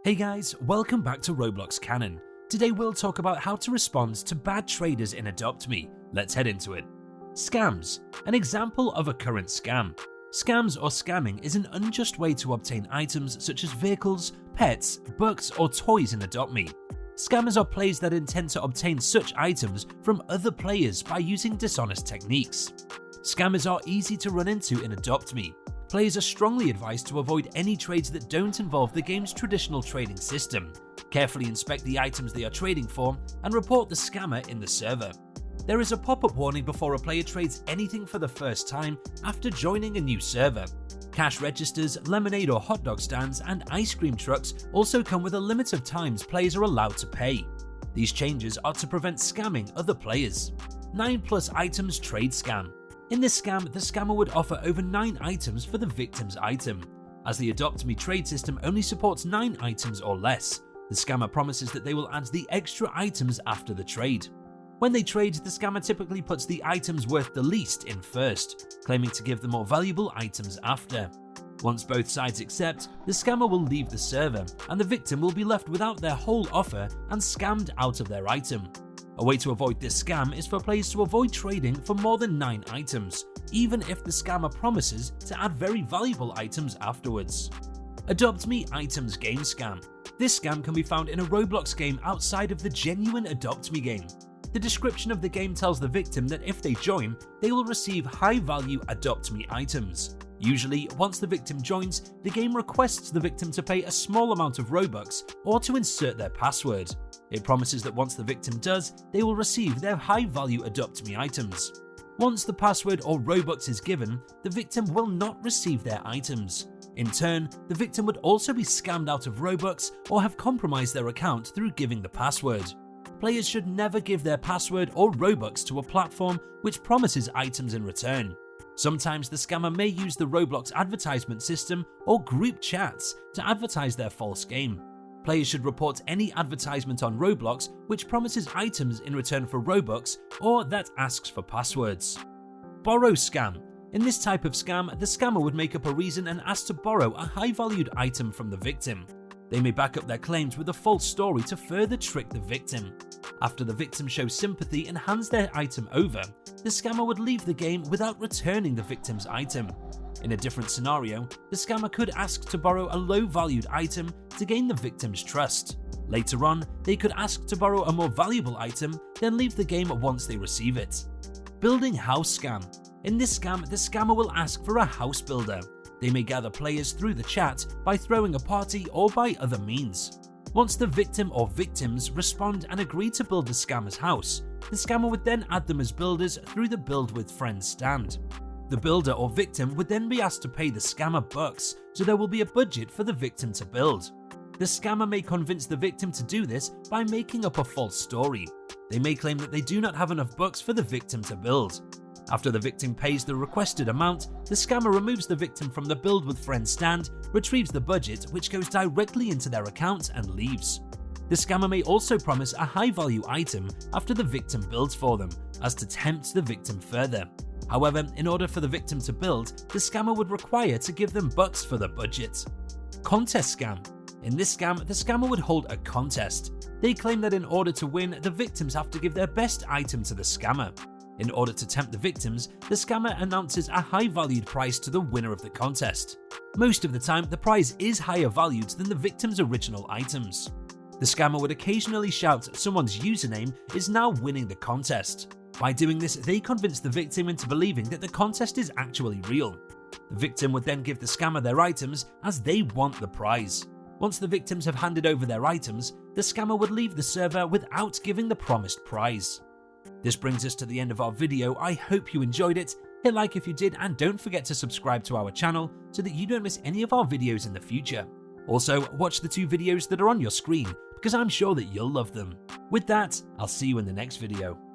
Hey guys, welcome back to Roblox Canon. Today we'll talk about how to respond to bad traders in Adopt Me. Let's head into it. Scams. An example of a current scam. Scams or scamming is an unjust way to obtain items such as vehicles, pets, books, or toys in Adopt Me. Scammers are players that intend to obtain such items from other players by using dishonest techniques. Scammers are easy to run into in Adopt Me. Players are strongly advised to avoid any trades that don't involve the game's traditional trading system. Carefully inspect the items they are trading for and report the scammer in the server. There is a pop-up warning before a player trades anything for the first time after joining a new server. Cash registers, lemonade or hot dog stands, and ice cream trucks also come with a limit of times players are allowed to pay. These changes are to prevent scamming other players. 9+ items trade scam. In this scam, the scammer would offer over 9 items for the victim's item. As the Adopt Me trade system only supports 9 items or less, the scammer promises that they will add the extra items after the trade. When they trade, the scammer typically puts the items worth the least in first, claiming to give the more valuable items after. Once both sides accept, the scammer will leave the server, and the victim will be left without their whole offer and scammed out of their item. A way to avoid this scam is for players to avoid trading for more than 9 items, even if the scammer promises to add very valuable items afterwards. Adopt Me items game scam. This scam can be found in a Roblox game outside of the genuine Adopt Me game. The description of the game tells the victim that if they join, they will receive high-value Adopt Me items. Usually, once the victim joins, the game requests the victim to pay a small amount of Robux or to insert their password. It promises that once the victim does, they will receive their high-value Adopt Me items. Once the password or Robux is given, the victim will not receive their items. In turn, the victim would also be scammed out of Robux or have compromised their account through giving the password. Players should never give their password or Robux to a platform which promises items in return. Sometimes the scammer may use the Roblox advertisement system or group chats to advertise their false game. Players should report any advertisement on Roblox which promises items in return for Robux or that asks for passwords. Borrow scam. In this type of scam, the scammer would make up a reason and ask to borrow a high-valued item from the victim. They may back up their claims with a false story to further trick the victim. After the victim shows sympathy and hands their item over, the scammer would leave the game without returning the victim's item. In a different scenario, the scammer could ask to borrow a low-valued item to gain the victim's trust. Later on, they could ask to borrow a more valuable item, then leave the game once they receive it. Building house scam. In this scam, the scammer will ask for a house builder. They may gather players through the chat by throwing a party or by other means. Once the victim or victims respond and agree to build the scammer's house, the scammer would then add them as builders through the Build with Friends stand. The builder or victim would then be asked to pay the scammer bucks, so there will be a budget for the victim to build. The scammer may convince the victim to do this by making up a false story. They may claim that they do not have enough bucks for the victim to build. After the victim pays the requested amount, the scammer removes the victim from the Build with Friends stand, retrieves the budget, which goes directly into their account, and leaves. The scammer may also promise a high-value item after the victim builds for them, as to tempt the victim further. However, in order for the victim to build, the scammer would require to give them bucks for the budget. Contest scam. In this scam, the scammer would hold a contest. They claim that in order to win, the victims have to give their best item to the scammer. In order to tempt the victims, the scammer announces a high-valued prize to the winner of the contest. Most of the time, the prize is higher valued than the victim's original items. The scammer would occasionally shout someone's username is now winning the contest. By doing this, they convince the victim into believing that the contest is actually real. The victim would then give the scammer their items as they want the prize. Once the victims have handed over their items, the scammer would leave the server without giving the promised prize. This brings us to the end of our video. I hope you enjoyed it. Hit like if you did, and don't forget to subscribe to our channel so that you don't miss any of our videos in the future. Also, watch the 2 videos that are on your screen because I'm sure that you'll love them. With that, I'll see you in the next video.